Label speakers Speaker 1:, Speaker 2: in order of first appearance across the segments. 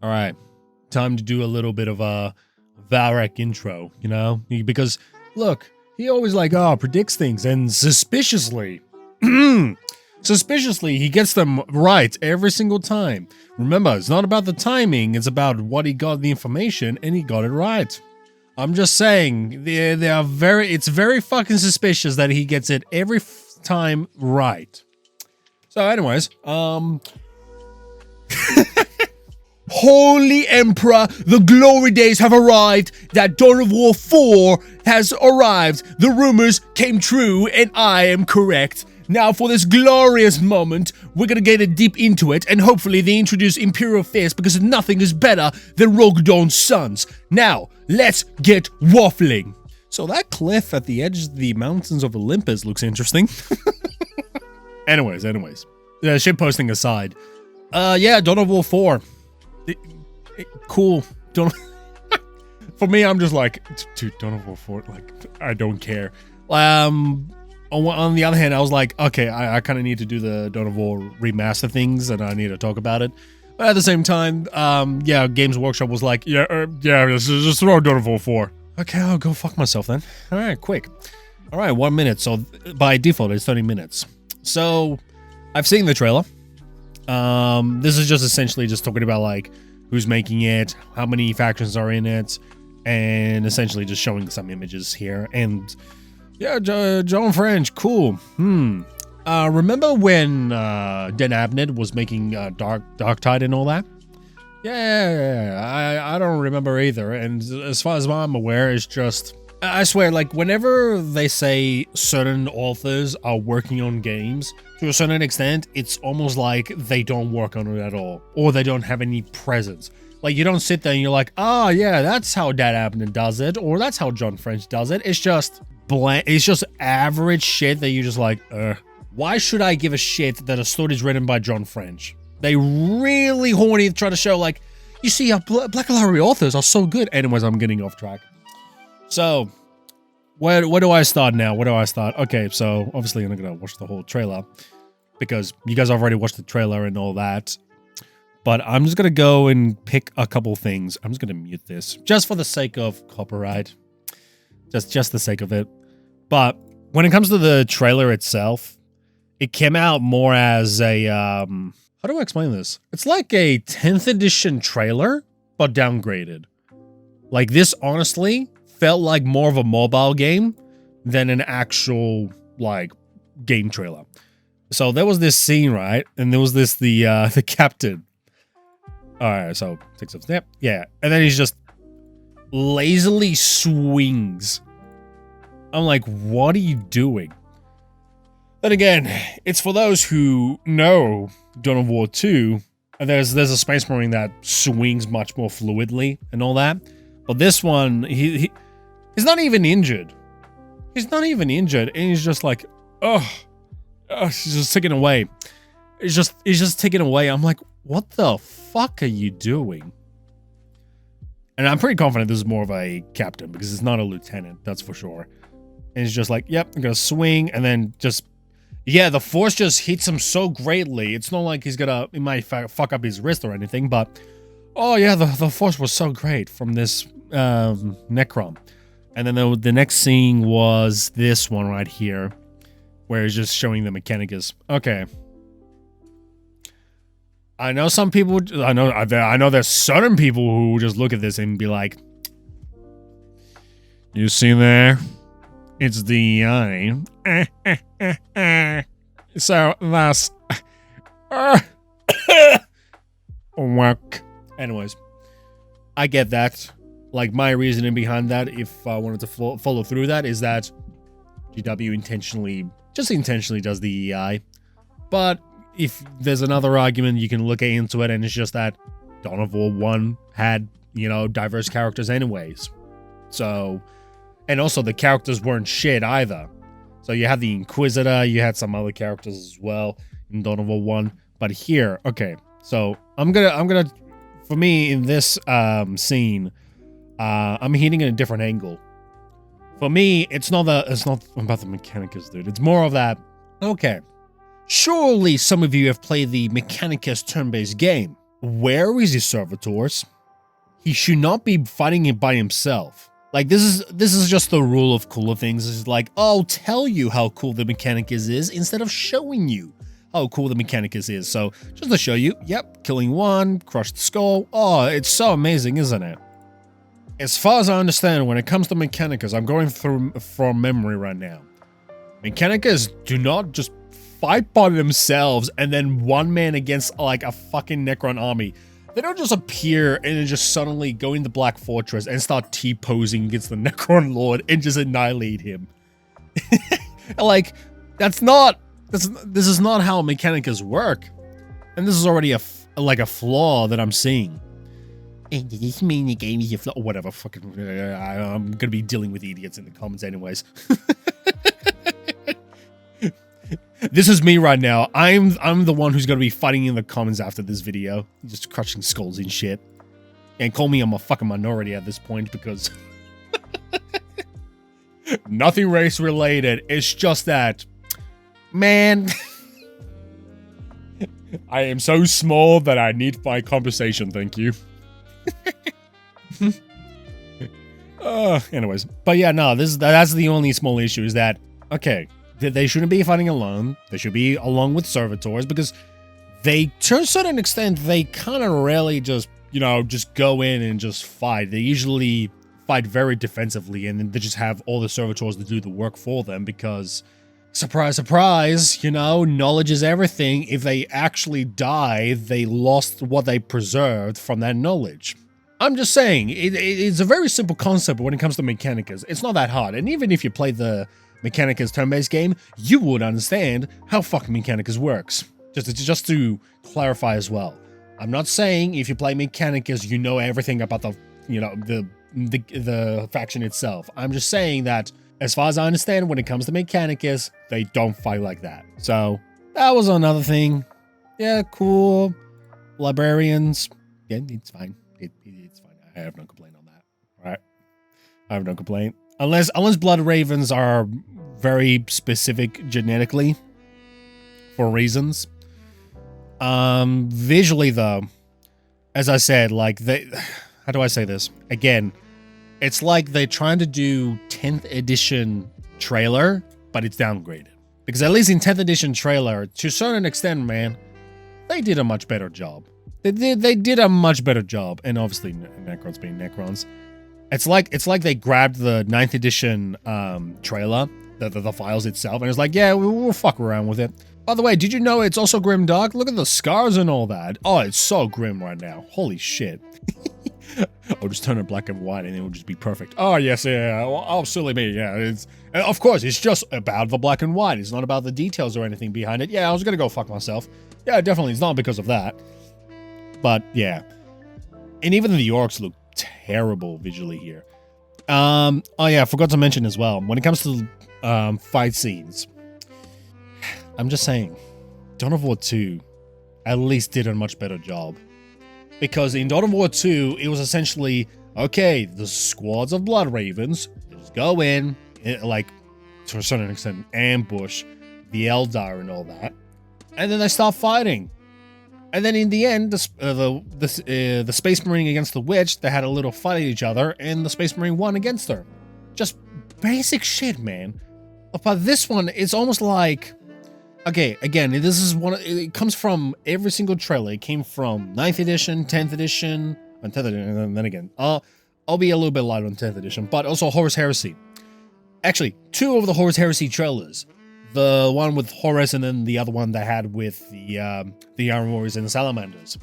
Speaker 1: All right, time to do a little bit of a Valrak intro, you know? Because, look, he always predicts things, and suspiciously, he gets them right every single time. Remember, it's not about the timing, it's about what he got the information, and he got it right. I'm just saying, it's very fucking suspicious that he gets it every time right. So anyways, Holy Emperor, the glory days have arrived. That Dawn of War 4 has arrived. The rumors came true, and I am correct. Now, for this glorious moment, we're gonna get deep into it, and hopefully they introduce Imperial Fist, because nothing is better than Rogue Dawn's sons. Now, let's get waffling. So that cliff at the edge of the mountains of Olympus looks interesting. anyways, shitposting aside. Yeah, Dawn of War 4. Cool. For me, I'm just like, dude, Dawn of War 4, I don't care. On the other hand, I was like, okay, I kind of need to do the Dawn of War remaster things, and I need to talk about it. But at the same time, yeah, Games Workshop was like, yeah, just throw Dawn of War 4. Okay, I'll go fuck myself then. All right, quick. All right, 1 minute. So by default, it's 30 minutes. So I've seen the trailer. This is just essentially just talking about who's making it, how many factions are in it, and essentially just showing some images here. And yeah, John French, cool. Remember when Dan Abnett was making Dark Tide and all that? Yeah, I don't remember either. And as far as I'm aware, it's just, I swear, whenever they say certain authors are working on games, to a certain extent, it's almost like they don't work on it at all, or they don't have any presence. You don't sit there and you're like, oh yeah, that's how Dan Abnett does it, or that's how John French does it. It's just bland. It's just average shit that you're just like, why should I give a shit that a story is written by John French? They really horny try to show you see, Black Library authors are so good. Anyways, I'm getting off track. So, where do I start now? Where do I start? Okay, so obviously I'm not gonna watch the whole trailer because you guys already watched the trailer and all that. But I'm just gonna go and pick a couple things. I'm just gonna mute this just for the sake of copyright, just the sake of it. But when it comes to the trailer itself, it came out more as a how do I explain this? It's like a 10th edition trailer, but downgraded. This honestly felt like more of a mobile game than an actual game trailer. So there was this scene, right? And there was the captain. All right, so takes a step, yeah, and then he's just lazily swings. I'm like, what are you doing? Then again, it's for those who know Dawn of War 2, and there's a Space Marine that swings much more fluidly and all that. But this one, he's not even injured. He's not even injured, and he's just like, he's just taken away. He's just taken away. I'm like, what the fuck are you doing? And I'm pretty confident this is more of a captain because it's not a lieutenant, that's for sure. And he's just like, yep, I'm gonna swing, and then just, yeah, the force just hits him so greatly. It's not like he might fuck up his wrist or anything, but oh yeah, the force was so great from this Necron. And then the next scene was this one right here, where he's just showing the Mechanicus. Okay. I know some people, I know there's certain people who just look at this and be like, you see there? It's the eye. So that's work. Anyways, I get that. My reasoning behind that, if I wanted to follow through that, is that GW intentionally does the EI. But if there's another argument, you can look into it, and it's just that Dawn of War 1 had, diverse characters anyways. So, and also the characters weren't shit either. So you had the Inquisitor, you had some other characters as well in Dawn of War 1. But here, okay, so I'm gonna, for me in this scene, I'm hitting in a different angle. For me, it's not about the Mechanicus, dude. It's more of that, okay, surely some of you have played the Mechanicus turn-based game, where is his servitors? He should not be fighting it by himself. Like, this is just the rule of cooler things. It's like, I'll tell you how cool the Mechanicus is instead of showing you how cool the Mechanicus is. So, just to show you, yep, killing one, crushed the skull. Oh, it's so amazing, isn't it? As far as I understand, when it comes to Mechanicus, I'm going through from memory right now. Mechanicus do not just fight by themselves and then one man against, like, a fucking Necron army. They don't just appear and then just suddenly go into Black Fortress and start T-posing against the Necron Lord and just annihilate him. Like, this is not how Mechanicus work. And this is already a flaw that I'm seeing. And does this mean the game is a flaw? Whatever, fucking, I'm gonna be dealing with idiots in the comments anyways. This is me right now. I'm the one who's gonna be fighting in the comments after this video, just crushing skulls and shit. And call me a fucking minority at this point because nothing race related. It's just that, man, I am so small that I need my compensation. Thank you. Anyways, but yeah, no, that's the only small issue is that, okay, they shouldn't be fighting alone. They should be along with servitors because they, to a certain extent, they kind of rarely just, you know, just go in and just fight. They usually fight very defensively and then they just have all the servitors to do the work for them because, surprise, surprise, you know, knowledge is everything. If they actually die, they lost what they preserved from that knowledge. I'm just saying, it's a very simple concept when it comes to Mechanicus. It's not that hard. And even if you play the Mechanicus turn-based game, you would understand how fucking Mechanicus works. Just to clarify as well. I'm not saying if you play Mechanicus, you know everything about the, you know, the faction itself. I'm just saying that, as far as I understand, when it comes to Mechanicus, they don't fight like that. So, that was another thing. Yeah, cool. Librarians. Yeah, it's fine. It's fine. I have no complaint on that. Alright? I have no complaint. Unless Blood Ravens are very specific genetically for reasons. Visually though, as I said, like how do I say this? Again, it's like they're trying to do 10th edition trailer, but it's downgraded. Because at least in 10th edition trailer, to a certain extent, man, they did a much better job. They did a much better job, and obviously Necrons being Necrons. It's like they grabbed the 9th edition trailer, the files itself, and it's like, yeah, we'll fuck around with it. By the way, did you know it's also grim dark? Look at the scars and all that. Oh, it's so grim right now. Holy shit. I'll just turn it black and white and it will just be perfect. Oh, yes, yeah. Oh, silly me. Yeah, of course, it's just about the black and white. It's not about the details or anything behind it. Yeah, I was gonna go fuck myself. Yeah, definitely, it's not because of that. But, yeah. And even the orcs look terrible visually here. Oh, yeah, I forgot to mention as well. When it comes to fight scenes, I'm just saying, Dawn of War 2 at least did a much better job. Because in Dawn of War 2, it was essentially, okay, the squads of Blood Ravens, they just go in, like, to a certain extent, ambush the Eldar and all that, and then they start fighting. And then in the end, the Space Marine against the Witch, they had a little fight at each other, and the Space Marine won against her. Just basic shit, man. But this one, it's almost like, okay, again, this is one. It comes from every single trailer. It came from 9th edition, 10th edition, and 10th edition, and then again, I'll be a little bit light on 10th edition, but also Horus Heresy. Actually, 2 of the Horus Heresy trailers. The one with Horus and then the other one they had with the Iron Warriors and the Salamanders.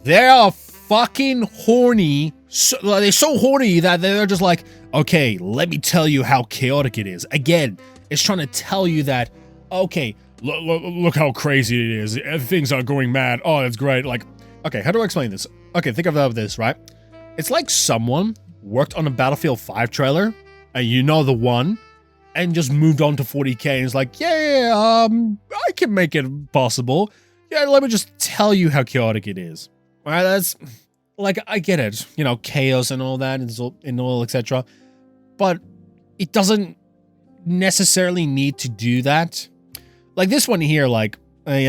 Speaker 1: They are fucking horny. They're so horny that they're just like, okay, let me tell you how chaotic it is. Again, it's trying to tell you that, okay, look how crazy it is. Things are going mad. Oh, that's great. Like, okay, how do I explain this? Okay, think of this, right? It's like someone worked on a Battlefield 5 trailer, and you know the one, and just moved on to 40K and it's like, yeah, I can make it possible. Yeah, let me just tell you how chaotic it is. All right, that's, like, I get it. You know, chaos and all that and all, etc. But it doesn't necessarily need to do that. Like this one here, like, like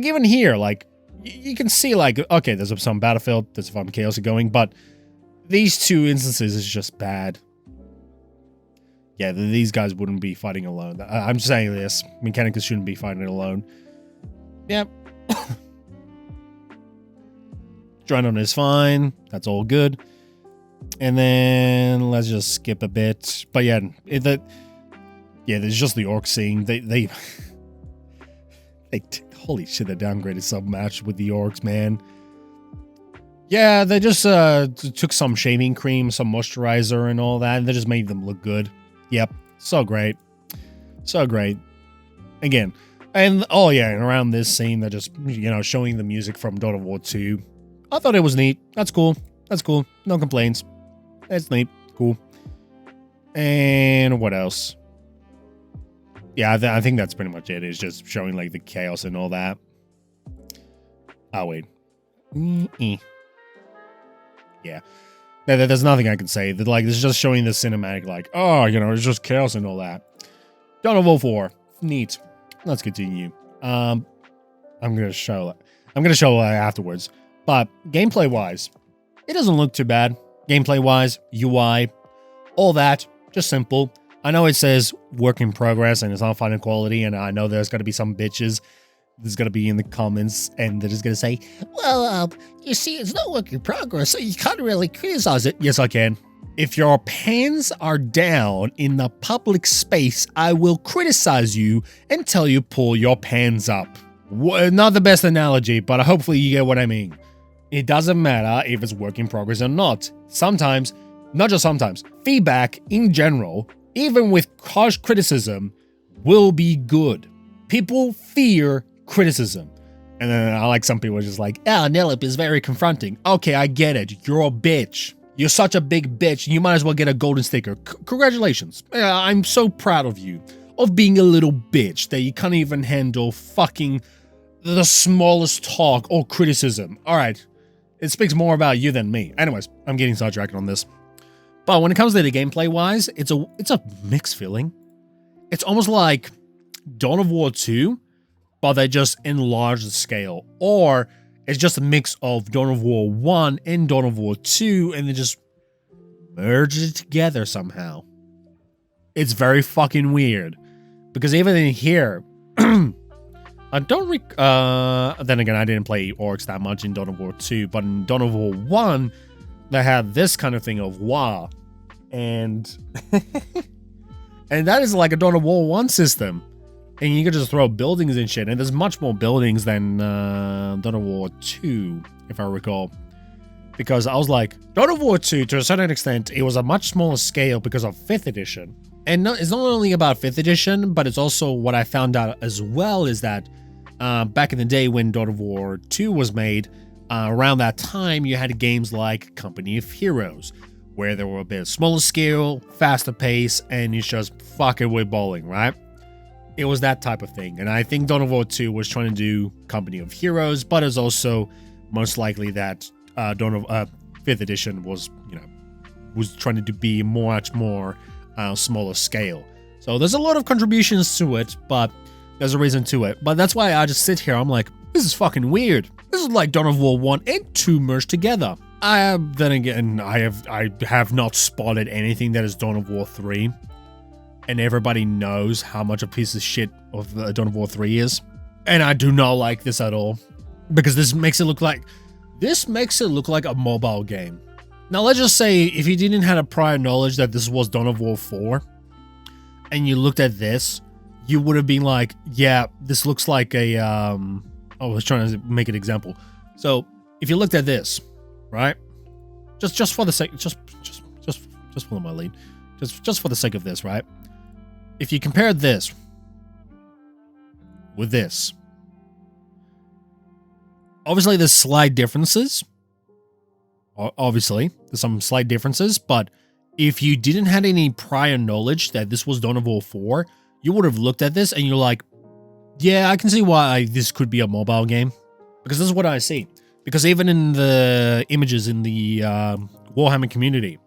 Speaker 1: even here, like, you can see like, okay, there's some battlefield, there's some chaos going, but these two instances is just bad. Yeah, these guys wouldn't be fighting alone. I'm saying this. Mechanicus shouldn't be fighting alone. Yep. Drynon is fine. That's all good. And then let's just skip a bit. But yeah, there's just the orc scene. They holy shit, they downgraded some match with the orcs, man. Yeah, they just took some shaving cream, some moisturizer and all that, and they just made them look good. Yep, so great. So great. Again, and oh yeah, and around this scene, they're just, you know, showing the music from Dawn of War 2. I thought it was neat. That's cool. That's cool. No complaints. It's neat. Cool. And what else? Yeah, I think that's pretty much it. It's just showing like the chaos and all that. Oh, wait. Yeah. There's nothing I can say. Like, this is just showing the cinematic, like, oh, you know, it's just chaos and all that. Dawn of War 4. Neat. Let's continue. I'm gonna show afterwards. But gameplay-wise, it doesn't look too bad. Gameplay-wise, UI, all that, just simple. I know it says work in progress and it's not final quality, and I know there's going to be some bitches that's going to be in the comments and they're just going to say, well, you see, it's not work in progress, so you can't really criticize it. Yes, I can. If your pants are down in the public space, I will criticize you and tell you pull your pants up. Not the best analogy, but hopefully you get what I mean. It doesn't matter if it's work in progress or not. Sometimes, not just sometimes, feedback in general, even with harsh criticism, will be good. People fear criticism. And then I like some people are just like, Nellop is very confronting. Okay, I get it. You're a bitch. You're such a big bitch. You might as well get a golden sticker. Congratulations. I'm so proud of you. Of being a little bitch that you can't even handle fucking the smallest talk or criticism. Alright. It speaks more about you than me. Anyways, I'm getting sidetracked on this. But when it comes to the gameplay-wise, it's a mixed feeling. It's almost like Dawn of War 2, but they just enlarge the scale. Or it's just a mix of Dawn of War 1 and Dawn of War 2, and they just merge it together somehow. It's very fucking weird. Because even in here, I don't then again, I didn't play orcs that much in Dawn of War 2, but in Dawn of War 1, they had this kind of thing of WA. And and that is like a Dawn of War 1 system. And you can just throw buildings and shit. And there's much more buildings than Dawn of War 2, if I recall. Because I was like, Dawn of War 2, to a certain extent, it was a much smaller scale because of 5th edition. And it's not only about 5th edition, but it's also what I found out as well is that back in the day when Dawn of War 2 was made, around that time, you had games like Company of Heroes, where they were a bit smaller scale, faster pace, and you just fuck it with bowling, right? It was that type of thing. And I think Dawn of War 2 was trying to do Company of Heroes, but it's also most likely that 5th edition was, was trying to be much more smaller scale. So there's a lot of contributions to it, but there's a reason to it. But that's why I just sit here, I'm like, this is fucking weird. This is like Dawn of War 1 and 2 merged together. Then again, I have not spotted anything that is Dawn of War 3. And everybody knows how much a piece of shit of Dawn of War 3 is. And I do not like this at all. Because this makes it look like a mobile game. Now let's just say if you didn't have a prior knowledge that this was Dawn of War 4 and you looked at this, you would have been like, yeah, this looks like a I was trying to make an example. So if you looked at this, right? Just for the sake, just follow my lead. Just for the sake of this, right? If you compare this with this, obviously there's slight differences. Obviously, there's some slight differences, but if you didn't have any prior knowledge that this was Dawn of War 4, you would have looked at this and you're like, yeah, I can see why this could be a mobile game. Because this is what I see. Because even in the images in the Warhammer community,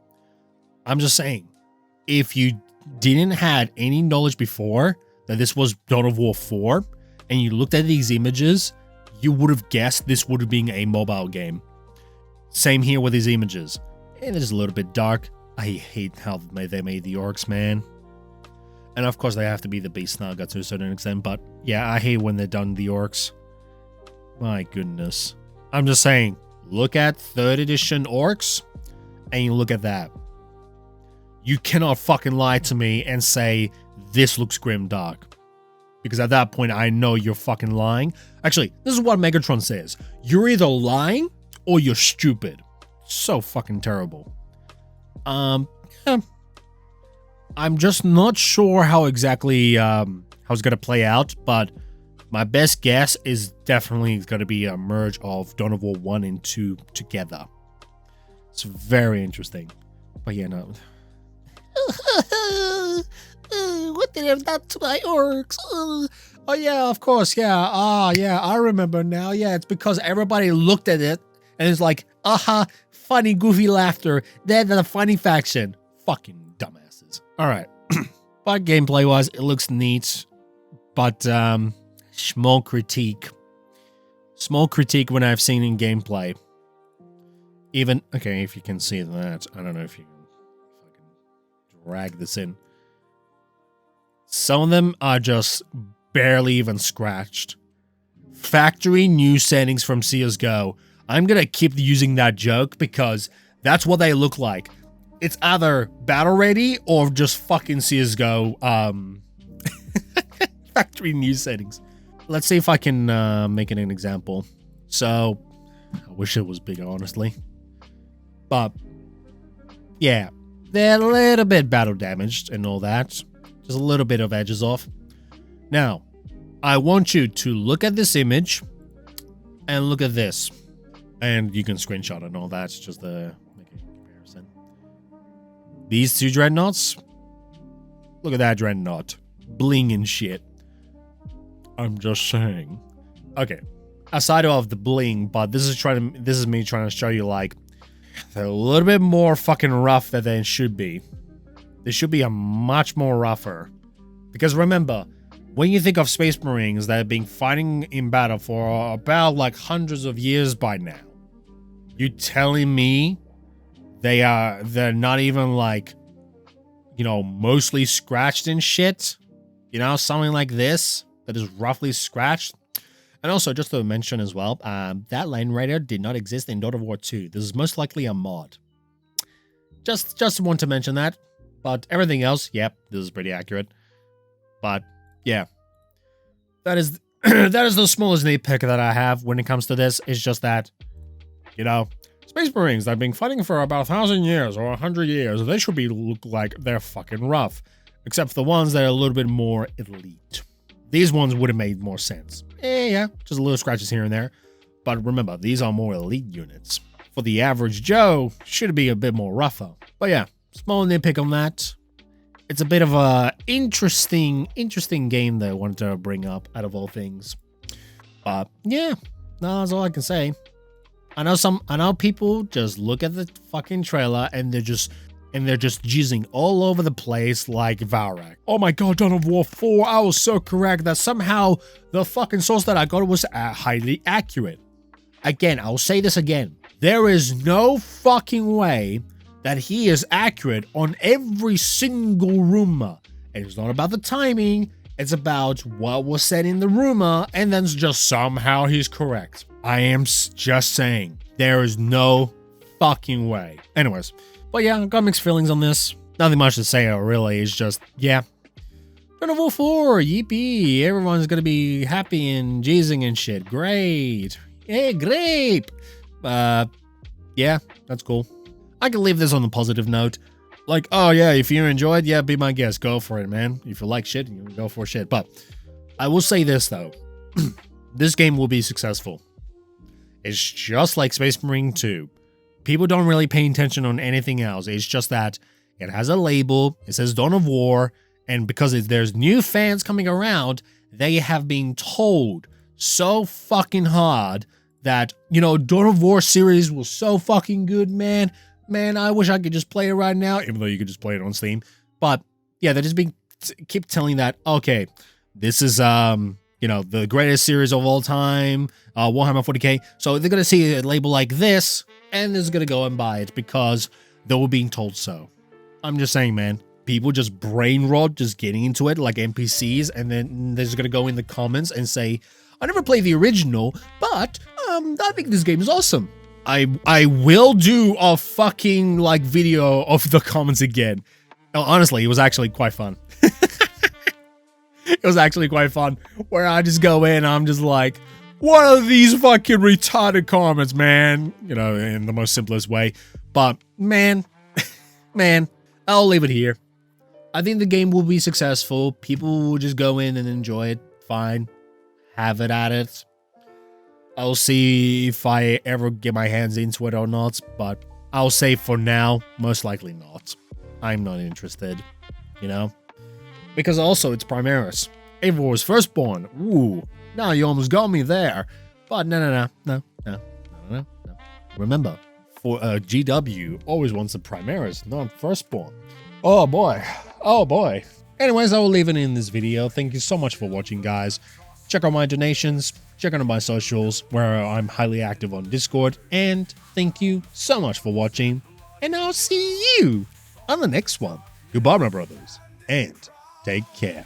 Speaker 1: I'm just saying, if you didn't have any knowledge before that this was Dawn of War 4, and you looked at these images, you would have guessed this would have been a mobile game. Same here with these images. And it's a little bit dark. I hate how they made the orcs, man. And of course they have to be the beast snugger to a certain extent, but yeah, I hate when they're done the orcs. My goodness. I'm just saying, look at 3rd edition orcs, and you look at that. You cannot fucking lie to me and say, this looks grimdark. Because at that point, I know you're fucking lying. Actually, this is what Megatron says. You're either lying or you're stupid. So fucking terrible. Yeah. I'm just not sure how exactly how it's gonna play out, but my best guess is definitely gonna be a merge of Dawn of War 1 and 2 together. It's very interesting. But yeah, no. What did I have done to my orcs? Oh yeah, of course, yeah. Ah, yeah, I remember now. Yeah, it's because everybody looked at it and it's like, aha, funny, goofy laughter. They're the funny faction. Fucking dumbasses. All right. But gameplay-wise, it looks neat. But small critique. Small critique when I've seen in gameplay. Even, okay, if you can see that. I don't know if you can fucking drag this in. Some of them are just barely even scratched. Factory new settings from CSGO. I'm gonna keep using that joke because that's what they look like. It's either battle ready or just fucking CSGO factory new settings. Let's see if I can make it an example. So, I wish it was bigger, honestly. But, yeah, they're a little bit battle damaged and all that. Just a little bit of edges off. Now, I want you to look at this image and look at this. And you can screenshot and all that, just to make a comparison. These two dreadnoughts, look at that dreadnought. Bling and shit. I'm just saying. Okay, aside of the bling, but this is me trying to show you, like, they're a little bit more fucking rough than they should be. They should be a much more rougher. Because remember, when you think of Space Marines that have been fighting in battle for about like hundreds of years by now, you telling me they're not even like, you know, mostly scratched and shit? You know, something like this that is roughly scratched. And also, just to mention as well, that Lane Raider did not exist in Dawn of War 2. This is most likely a mod. Just want to mention that. But everything else, yep, this is pretty accurate. But yeah, that is that is the smallest nitpick that I have when it comes to this. It's just that, you know, Space Marines that have been fighting for about 1,000 years or 100 years, they should look like they're fucking rough. Except for the ones that are a little bit more elite. These ones would have made more sense. Yeah, just a little scratches here and there. But remember, these are more elite units. For the average Joe, should be a bit more rougher. But yeah, small nitpick on that. It's a bit of a interesting game that I wanted to bring up out of all things. But yeah, no, that's all I can say. I know people just look at the fucking trailer and they're just jizzing all over the place like Valrak. Oh my god, Dawn of War 4, I was so correct that somehow the fucking source that I got was highly accurate. Again, I'll say this again. There is no fucking way that he is accurate on every single rumor. And it's not about the timing, it's about what was said in the rumor, and then just somehow he's correct. I am just saying, there is no fucking way. Anyways, but yeah, I've got mixed feelings on this. Nothing much to say, really. It's just, yeah. Dawn of War 4, yippee. Everyone's gonna be happy and jizzing and shit. Great. Yeah, great. Yeah, that's cool. I can leave this on a positive note. Like, oh yeah, if you enjoyed, yeah, be my guest. Go for it, man. If you like shit, you can go for shit. But I will say this, though. This game will be successful. It's just like Space Marine 2. People don't really pay attention on anything else. It's just that it has a label, it says Dawn of War, and because there's new fans coming around, they have been told so fucking hard that, you know, Dawn of War series was so fucking good, man. Man, I wish I could just play it right now, even though you could just play it on Steam. But yeah, they're just keep telling that, okay, this is you know, the greatest series of all time, Warhammer 40k. So they're going to see a label like this, and they're going to go and buy it because they were being told so. I'm just saying, man. People just brain rot, just getting into it like NPCs, and then they're just going to go in the comments and say, I never played the original, but I think this game is awesome. I will do a fucking like video of the comments again. Honestly, it was actually quite fun. It was actually quite fun, where I just go in and I'm just like, what are these fucking retarded comments, man? You know, in the most simplest way. But, man, I'll leave it here. I think the game will be successful. People will just go in and enjoy it. Fine. Have it at it. I'll see if I ever get my hands into it or not, but I'll say for now, most likely not. I'm not interested, you know? Because also, it's Primaris. Eivor Firstborn. Ooh. Now you almost got me there. But no. Remember, for GW, always wants a Primaris, not Firstborn. Oh boy. Oh boy. Anyways, I will leave it in this video. Thank you so much for watching, guys. Check out my donations. Check out my socials, where I'm highly active on Discord. And thank you so much for watching. And I'll see you on the next one. Goodbye, my brothers. And take care.